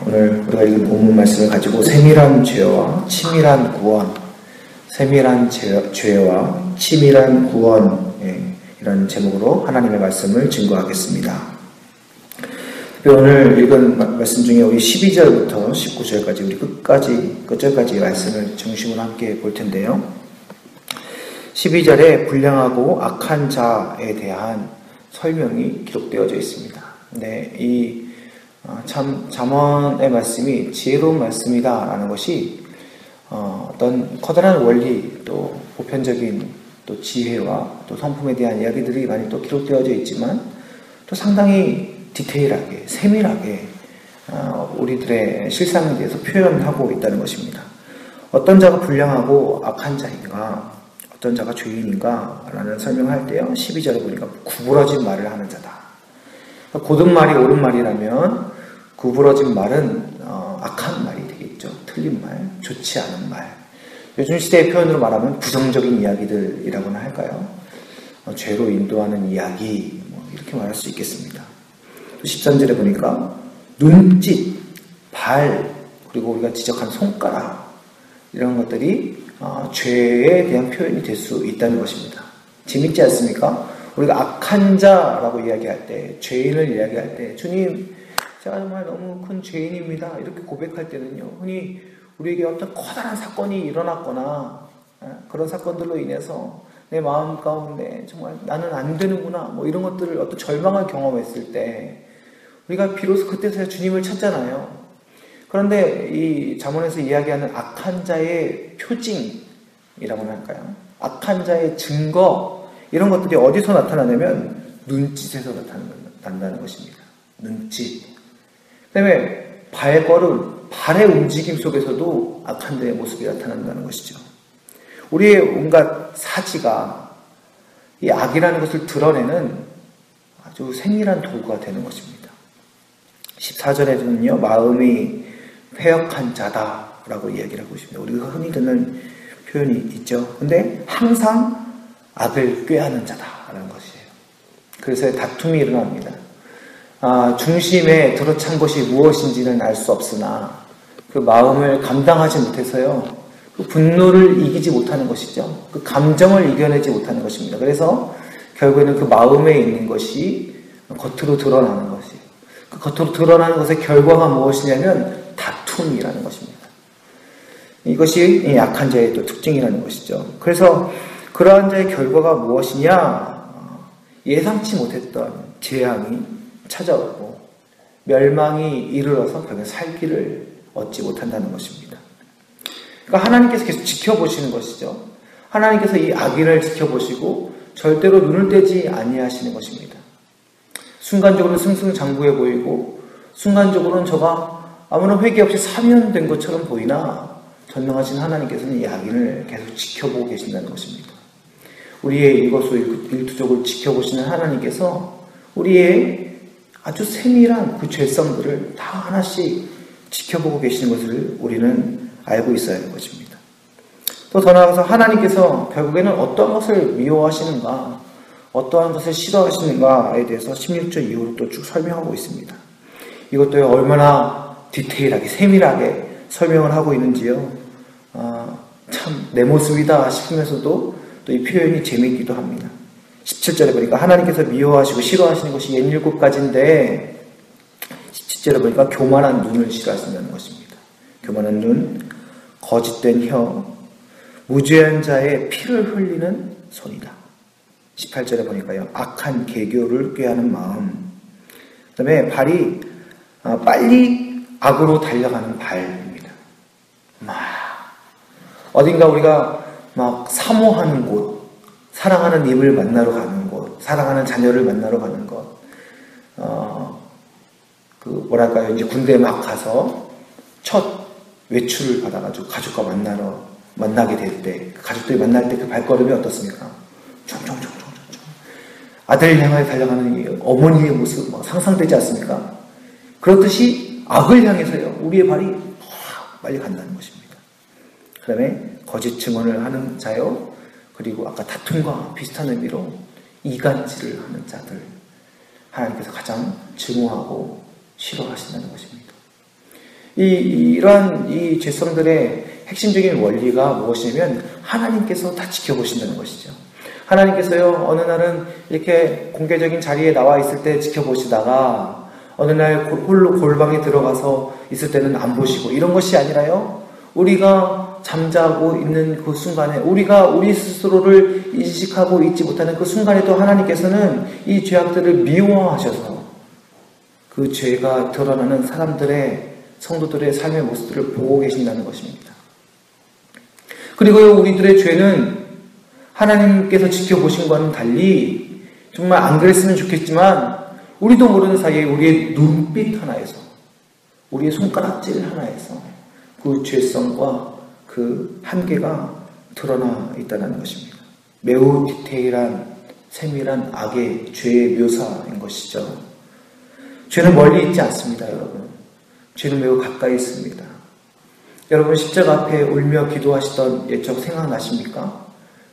오늘 우리가 읽은 본문 말씀을 가지고 세밀한 죄와 치밀한 구원, 세밀한 죄와 치밀한 구원, 이런 제목으로 하나님의 말씀을 증거하겠습니다. 오늘 읽은 말씀 중에 우리 12절부터 19절까지 우리 끝절까지 말씀을 중심으로 함께 볼 텐데요. 12절에 불량하고 악한 자에 대한 설명이 기록되어져 있습니다. 네, 이 잠언의 말씀이 지혜로운 말씀이다라는 것이 어떤 커다란 원리, 또 보편적인 또 지혜와 또 성품에 대한 이야기들이 많이 또 기록되어져 있지만 또 상당히 디테일하게, 세밀하게 우리들의 실상에 대해서 표현하고 있다는 것입니다. 어떤 자가 불량하고 악한 자인가, 어떤 자가 죄인인가 라는 설명할 때요, 12절에 보니까 구부러진 말을 하는 자다. 고든 말이 옳은 말이라면 구부러진 말은 악한 말이 되겠죠. 틀린 말, 좋지 않은 말. 요즘 시대의 표현으로 말하면 부정적인 이야기들이라고나 할까요? 죄로 인도하는 이야기, 이렇게 말할 수 있겠습니다. 또 13절에 보니까 눈짓, 발, 그리고 우리가 지적한 손가락, 이런 것들이 죄에 대한 표현이 될 수 있다는 것입니다. 재밌지 않습니까? 우리가 악한 자라고 이야기할 때, 죄인을 이야기할 때, 주님, 제가 정말 너무 큰 죄인입니다, 이렇게 고백할 때는요, 흔히 우리에게 어떤 커다란 사건이 일어났거나 그런 사건들로 인해서 내 마음 가운데 정말 나는 안 되는구나, 이런 것들을 어떤 절망을 경험했을 때 우리가 비로소 그때서야 주님을 찾잖아요. 그런데 이 잠언에서 이야기하는 악한 자의 표징이라고나 할까요? 악한 자의 증거, 이런 것들이 어디서 나타나냐면 눈짓에서 나타난다는 것입니다. 눈짓. 그 다음에 발걸음, 발의 움직임 속에서도 악한 자의 모습이 나타난다는 것이죠. 우리의 온갖 사지가 이 악이라는 것을 드러내는 아주 세밀한 도구가 되는 것입니다. 14절에는요, 마음이 패역한 자다라고 이야기를 하고 있습니다. 우리가 흔히 듣는 표현이 있죠. 근데 항상 악을 꾀하는 자다라는 것이에요. 그래서 다툼이 일어납니다. 중심에 들어찬 것이 무엇인지는 알 수 없으나 그 마음을 감당하지 못해서요, 그 분노를 이기지 못하는 것이죠. 그 감정을 이겨내지 못하는 것입니다. 그래서 결국에는 그 마음에 있는 것이 겉으로 드러나는 것이에요. 그 겉으로 드러나는 것의 결과가 무엇이냐면 다툼이라는 것입니다. 이것이 이 약한 자의 또 특징이라는 것이죠. 그래서 그러한 자의 결과가 무엇이냐? 예상치 못했던 재앙이 찾아오고 멸망이 이르러서 결국 살 길을 얻지 못한다는 것입니다. 그러니까 하나님께서 계속 지켜보시는 것이죠. 하나님께서 이 악인을 지켜보시고 절대로 눈을 떼지 아니하시는 것입니다. 순간적으로는 승승장구해 보이고 순간적으로는 저가 아무런 회개 없이 사면된 것처럼 보이나 전능하신 하나님께서는 이 악인을 계속 지켜보고 계신다는 것입니다. 우리의 일거수일투족을 지켜보시는 하나님께서 우리의 아주 세밀한 그 죄성들을 다 하나씩 지켜보고 계시는 것을 우리는 알고 있어야 하는 것입니다. 또 더 나아가서 하나님께서 결국에는 어떤 것을 미워하시는가, 어떠한 것을 싫어하시는가에 대해서 16절 이후로 또 쭉 설명하고 있습니다. 이것도 얼마나 디테일하게, 세밀하게 설명을 하고 있는지요. 참 내 모습이다 싶으면서도 또 이 표현이 재미있기도 합니다. 17절에 보니까 하나님께서 미워하시고 싫어하시는 것이 67가지인데 17절에 보니까 교만한 눈을 싫어하신다는 것입니다. 교만한 눈, 거짓된 혀, 무죄한 자의 피를 흘리는 손이다. 18절에 보니까요, 악한 계교를 꾀하는 마음, 그 다음에 발이 빨리 악으로 달려가는 발입니다. 어딘가 우리가 막 사모하는 곳, 사랑하는 입을 만나러 가는 곳, 사랑하는 자녀를 만나러 가는 곳, 이제 군대에 막 가서 첫 외출을 받아가지고 가족과 만나게 될 때, 가족들이 만날 때 그 발걸음이 어떻습니까? 총총총총총. 아들 향하여 달려가는 이 어머니의 모습 상상되지 않습니까? 그렇듯이 악을 향해서요, 우리의 발이 빨리 간다는 것입니다. 그 다음에 거짓 증언을 하는 자요, 그리고 아까 다툼과 비슷한 의미로 이간질을 하는 자들, 하나님께서 가장 증오하고 싫어하신다는 것입니다. 이러한 이 죄성들의 핵심적인 원리가 무엇이냐면 하나님께서 다 지켜보신다는 것이죠. 하나님께서요, 어느 날은 이렇게 공개적인 자리에 나와 있을 때 지켜보시다가 어느 날 홀로 골방에 들어가서 있을 때는 안 보시고, 이런 것이 아니라요, 우리가 잠자고 있는 그 순간에 우리가 우리 스스로를 인식하고 있지 못하는 그 순간에도 하나님께서는 이 죄악들을 미워하셔서 그 죄가 드러나는 사람들의, 성도들의 삶의 모습들을 보고 계신다는 것입니다. 그리고 우리들의 죄는 하나님께서 지켜보신 것과는 달리, 정말 안 그랬으면 좋겠지만 우리도 모르는 사이에 우리의 눈빛 하나에서, 우리의 손가락질 하나에서 그 죄성과 그 한계가 드러나 있다는 것입니다. 매우 디테일한, 세밀한 악의, 죄의 묘사인 것이죠. 죄는 멀리 있지 않습니다, 여러분. 죄는 매우 가까이 있습니다. 여러분, 십자가 앞에 울며 기도하시던 옛적 생각나십니까?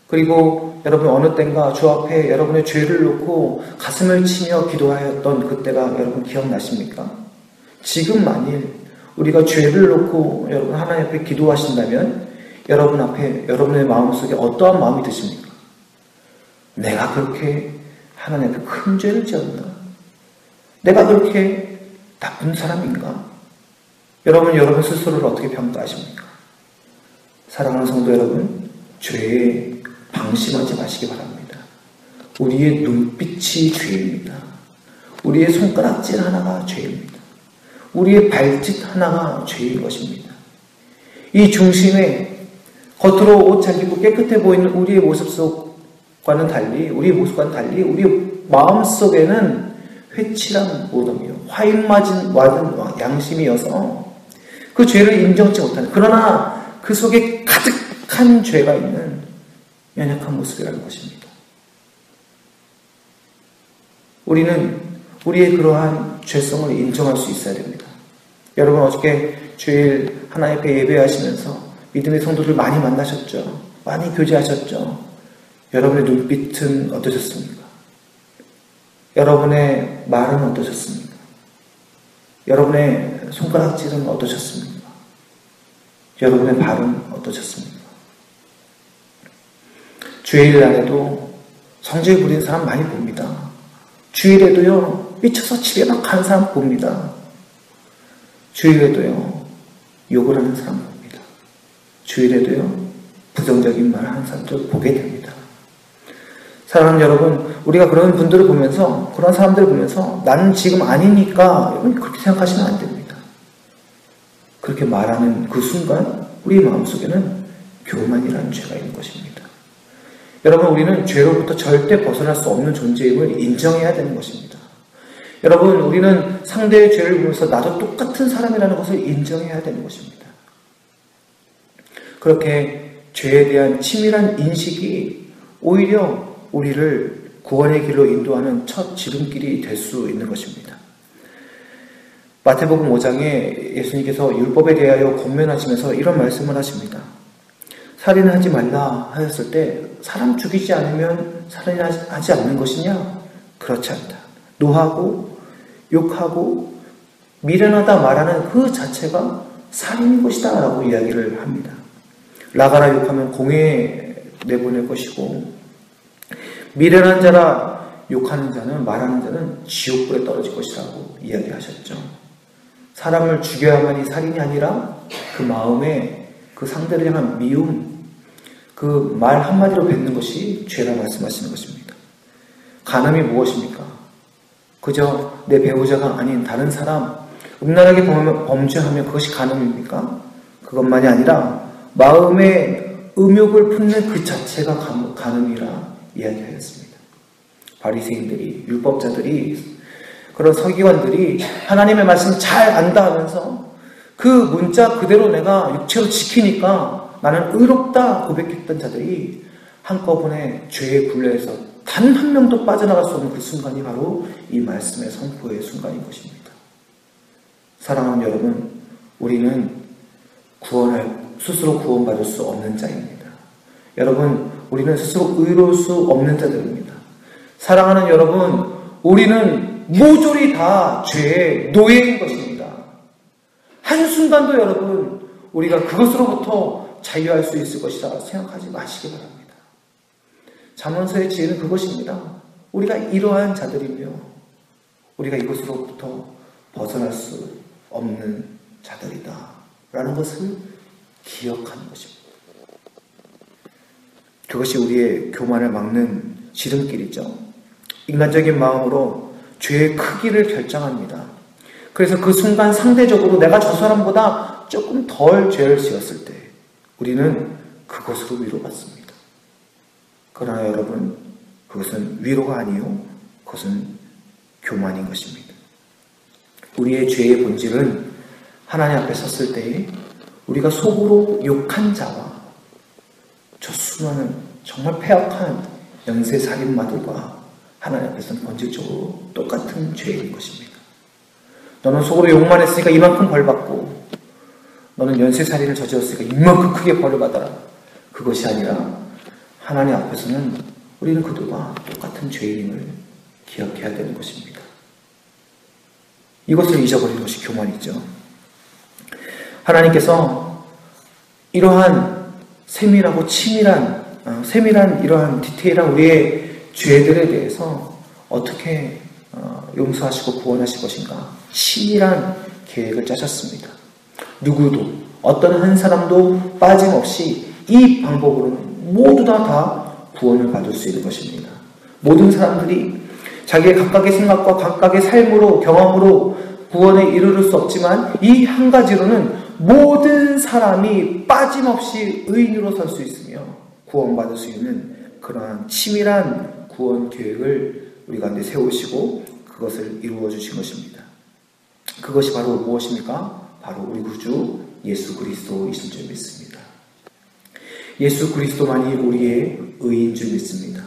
그리고 여러분, 어느 때인가 주 앞에 여러분의 죄를 놓고 가슴을 치며 기도하였던 그때가 여러분 기억나십니까? 지금 만일 우리가 죄를 놓고 여러분 하나님 앞에 기도하신다면 여러분 앞에, 여러분의 마음속에 어떠한 마음이 드십니까? 내가 그렇게 하나님 앞에 큰 죄를 지었나? 내가 그렇게 나쁜 사람인가? 여러분 스스로를 어떻게 평가하십니까? 사랑하는 성도 여러분, 죄에 방심하지 마시기 바랍니다. 우리의 눈빛이 죄입니다. 우리의 손가락질 하나가 죄입니다. 우리의 발짓 하나가 죄인 것입니다. 이 중심에 겉으로 옷 잘 입고 깨끗해 보이는 우리의 모습과는 달리, 우리의 모습과는 달리 우리의 마음속에는 회칠한 무덤이요, 화인 맞은 양심이어서 그 죄를 인정치 못하는, 그러나 그 속에 가득한 죄가 있는 연약한 모습이라는 것입니다. 우리는 우리의 그러한 죄성을 인정할 수 있어야 됩니다. 여러분, 어저께 주일 하나님 앞에 예배하시면서 믿음의 성도들 많이 만나셨죠? 많이 교제하셨죠? 여러분의 눈빛은 어떠셨습니까? 여러분의 말은 어떠셨습니까? 여러분의 손가락질은 어떠셨습니까? 여러분의 발은 어떠셨습니까? 주일 날에도 성질 부리는 사람 많이 봅니다. 주일에도요, 미쳐서 집에만 가는 사람 봅니다. 주일에도요, 욕을 하는 사람 봅니다. 주일에도요, 부정적인 말 하는 사람들 보게 됩니다. 사랑하는 여러분, 우리가 그런 분들을 보면서, 그런 사람들을 보면서 나는 지금 아니니까 여러분 그렇게 생각하시면 안 됩니다. 그렇게 말하는 그 순간 우리 마음속에는 교만이라는 죄가 있는 것입니다. 여러분, 우리는 죄로부터 절대 벗어날 수 없는 존재임을 인정해야 되는 것입니다. 여러분, 우리는 상대의 죄를 보면서 나도 똑같은 사람이라는 것을 인정해야 되는 것입니다. 그렇게 죄에 대한 치밀한 인식이 오히려 우리를 구원의 길로 인도하는 첫 지름길이 될 수 있는 것입니다. 마태복음 5장에 예수님께서 율법에 대하여 권면하시면서 이런 말씀을 하십니다. 살인하지 말라 하였을 때 사람 죽이지 않으면 살인하지 않는 것이냐? 그렇지 않다. 노하고 욕하고 미련하다 말하는 그 자체가 살인인 것이다 라고 이야기를 합니다. 나가라 욕하면 공회에 내보낼 것이고, 미련한 자라 욕하는 자는, 말하는 자는 지옥불에 떨어질 것이라고 이야기하셨죠. 사람을 죽여야만이 살인이 아니라 그 마음에 그 상대를 향한 미움, 그 말 한마디로 뱉는 것이 죄라 말씀하시는 것입니다. 간음이 무엇입니까? 그저 내 배우자가 아닌 다른 사람, 음란하게 범죄하면 그것이 간음입니까? 그것만이 아니라 마음에 음욕을 품는 그 자체가 간음이라 이야기하였습니다. 바리새인들이, 율법자들이, 그런 서기관들이 하나님의 말씀을 잘 안다 하면서 그 문자 그대로 내가 육체로 지키니까 나는 의롭다 고백했던 자들이 한꺼번에 죄의 굴레에서 단 한 명도 빠져나갈 수 없는 그 순간이 바로 이 말씀의 선포의 순간인 것입니다. 사랑하는 여러분, 우리는 스스로 구원받을 수 없는 자입니다. 여러분, 우리는 스스로 의로울 수 없는 자들입니다. 사랑하는 여러분, 우리는 모조리 다 죄의 노예인 것입니다. 한순간도 여러분 우리가 그것으로부터 자유할 수 있을 것이라 생각하지 마시기 바랍니다. 잠언서의 지혜는 그것입니다. 우리가 이러한 자들이며 우리가 이것으로부터 벗어날 수 없는 자들이다 라는 것을 기억하는 것입니다. 그것이 우리의 교만을 막는 지름길이죠. 인간적인 마음으로 죄의 크기를 결정합니다. 그래서 그 순간 상대적으로 내가 저 사람보다 조금 덜 죄를 지었을 때 우리는 그것으로 위로받습니다. 그러나 여러분, 그것은 위로가 아니요, 그것은 교만인 것입니다. 우리의 죄의 본질은 하나님 앞에 섰을 때에 우리가 속으로 욕한 자와 저 수많은 정말 폐악한 연쇄살인마들과 하나님 앞에서는 본질적으로 똑같은 죄인 것입니다. 너는 속으로 욕만 했으니까 이만큼 벌받고 너는 연쇄살인을 저질렀으니까 이만큼 크게 벌을 받아라. 그것이 아니라 하나님 앞에서는 우리는 그들과 똑같은 죄인임을 기억해야 되는 것입니다. 이것을 잊어버리는 것이 교만이죠. 하나님께서 이러한 세밀하고 세밀한 이러한 디테일한 우리의 죄들에 대해서 어떻게 용서하시고 구원하실 것인가 치밀한 계획을 짜셨습니다. 누구도 어떤 한 사람도 빠짐없이 이 방법으로는 모두 다 구원을 받을 수 있는 것입니다. 모든 사람들이 자기의 각각의 생각과 각각의 삶으로 경험으로 구원에 이르를 수 없지만 이 한 가지로는 모든 사람이 빠짐없이 의인으로 설 수 있으며 구원받을 수 있는 그러한 치밀한 구원 계획을 우리 가운데 세우시고 그것을 이루어 주신 것입니다. 그것이 바로 무엇입니까? 바로 우리 구주 예수 그리스도이신 줄 믿습니다. 예수 그리스도만이 우리의 의인 줄 믿습니다.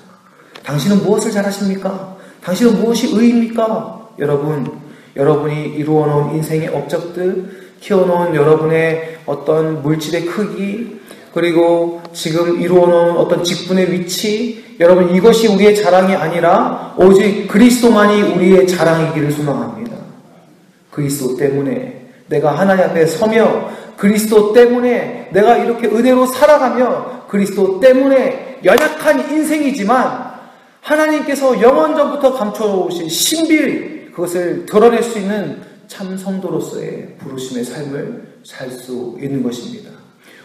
당신은 무엇을 잘하십니까? 당신은 무엇이 의입니까? 여러분이 이루어놓은 인생의 업적들, 키워놓은 여러분의 어떤 물질의 크기, 그리고 지금 이루어놓은 어떤 직분의 위치, 여러분 이것이 우리의 자랑이 아니라 오직 그리스도만이 우리의 자랑이기를 소망합니다. 그리스도 때문에 내가 하나님 앞에 서며 그리스도 때문에 내가 이렇게 은혜로 살아가며 그리스도 때문에 연약한 인생이지만 하나님께서 영원전부터 감춰오신 신비를 그것을 드러낼 수 있는 참 성도로서의 부르심의 삶을 살 수 있는 것입니다.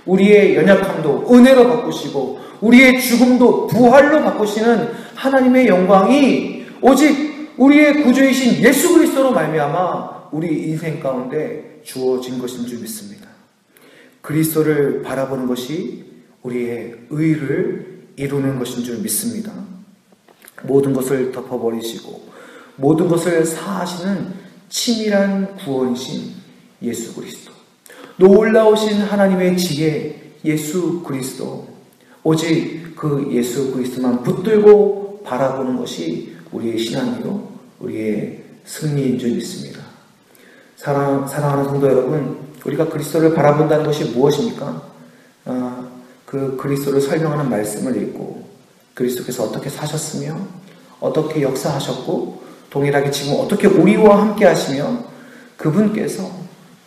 우리의 연약함도 은혜로 바꾸시고 우리의 죽음도 부활로 바꾸시는 하나님의 영광이 오직 우리의 구주이신 예수 그리스도로 말미암아 우리 인생 가운데 주어진 것인 줄 믿습니다. 그리스도를 바라보는 것이 우리의 의를 이루는 것인 줄 믿습니다. 모든 것을 덮어버리시고 모든 것을 사하시는 치밀한 구원이신 예수 그리스도, 놀라우신 하나님의 지혜 예수 그리스도, 오직 그 예수 그리스도만 붙들고 바라보는 것이 우리의 신앙이요 우리의 승리인 줄 믿습니다. 사랑하는 성도 여러분, 우리가 그리스도를 바라본다는 것이 무엇입니까? 그 그리스도를 설명하는 말씀을 읽고 그리스도께서 어떻게 사셨으며 어떻게 역사하셨고 동일하게 지금 어떻게 우리와 함께 하시며 그분께서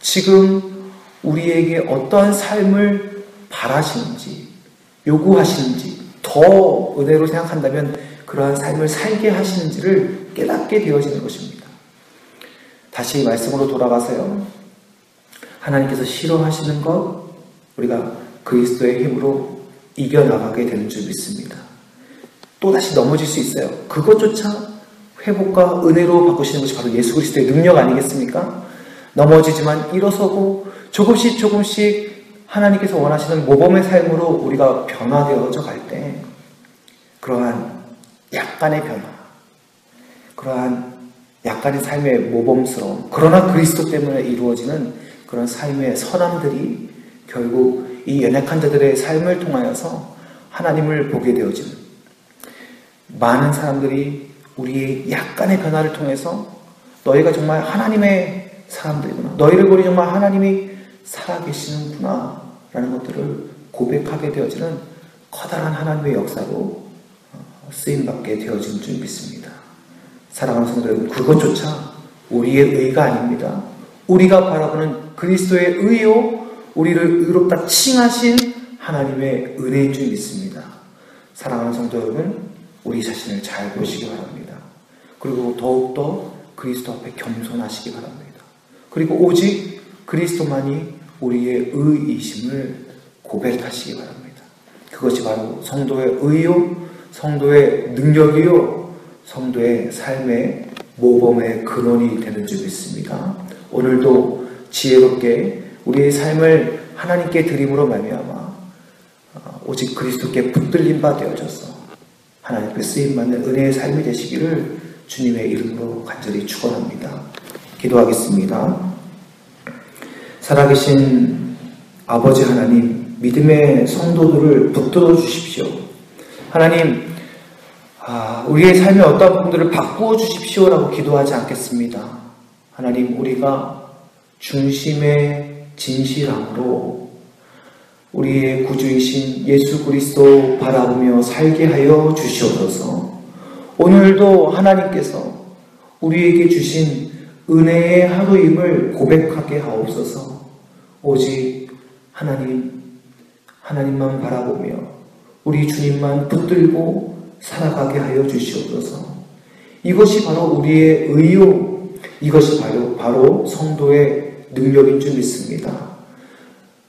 지금 우리에게 어떠한 삶을 바라시는지 요구하시는지 더 은혜로 생각한다면 그러한 삶을 살게 하시는지를 깨닫게 되어지는 것입니다. 다시 말씀으로 돌아가서요, 하나님께서 싫어하시는 것 우리가 그리스도의 힘으로 이겨나가게 되는 줄 믿습니다. 또다시 넘어질 수 있어요. 그것조차 회복과 은혜로 바꾸시는 것이 바로 예수 그리스도의 능력 아니겠습니까? 넘어지지만 일어서고 조금씩 하나님께서 원하시는 모범의 삶으로 우리가 변화되어져 갈 때 그러한 약간의 변화, 그러한 약간의 삶의 모범스러움, 그러나 그리스도 때문에 이루어지는 그런 삶의 선함들이 결국 이 연약한 자들의 삶을 통하여서 하나님을 보게 되어지는, 많은 사람들이 우리의 약간의 변화를 통해서 너희가 정말 하나님의 사람들이구나, 너희를 보니 정말 하나님이 살아계시는구나 라는 것들을 고백하게 되어지는 커다란 하나님의 역사로 쓰임받게 되어진 줄 믿습니다. 사랑하는 성도 여러분, 그것조차 우리의 의가 아닙니다. 우리가 바라보는 그리스도의 의요, 우리를 의롭다 칭하신 하나님의 은혜인 줄 믿습니다. 사랑하는 성도 여러분, 우리 자신을 잘 보시기 바랍니다. 그리고 더욱더 그리스도 앞에 겸손하시기 바랍니다. 그리고 오직 그리스도만이 우리의 의이심을 고백하시기 바랍니다. 그것이 바로 성도의 의요, 성도의 능력이요, 성도의 삶의 모범의 근원이 되는 줄 믿습니다. 오늘도 지혜롭게 우리의 삶을 하나님께 드림으로 말미암아 오직 그리스도께 붙들린 바 되어져서 하나님께 쓰임받는 은혜의 삶이 되시기를 주님의 이름으로 간절히 축원합니다. 기도하겠습니다. 살아계신 아버지 하나님, 믿음의 성도들을 붙들어 주십시오. 하나님, 우리의 삶의 어떤 부분들을 바꾸어 주십시오라고 기도하지 않겠습니다. 하나님, 우리가 중심의 진실함으로 우리의 구주이신 예수 그리스도 바라보며 살게 하여 주시옵소서. 오늘도 하나님께서 우리에게 주신 은혜의 하루임을 고백하게 하옵소서. 오직 하나님만 바라보며 우리 주님만 붙들고 살아가게 하여 주시옵소서. 이것이 바로 우리의 의요, 이것이 바로 성도의 능력인 줄 믿습니다.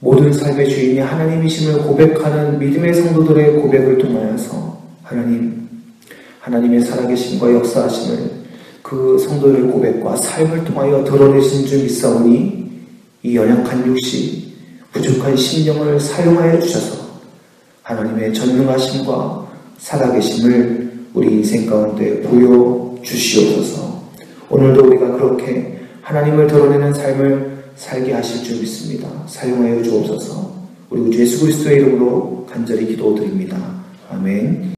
모든 삶의 주인이 하나님이심을 고백하는 믿음의 성도들의 고백을 통하여서 하나님의 살아계심과 역사하심을 그 성도들의 고백과 삶을 통하여 드러내신 줄 믿사오니 이 연약한 육시, 부족한 심령을 사용하여 주셔서 하나님의 전능하심과 살아계심을 우리 인생 가운데 보여주시옵소서. 오늘도 우리가 그렇게 하나님을 드러내는 삶을 살게 하실 줄 믿습니다. 사용하여 주옵소서. 우리 주 예수 그리스도의 이름으로 간절히 기도드립니다. 아멘.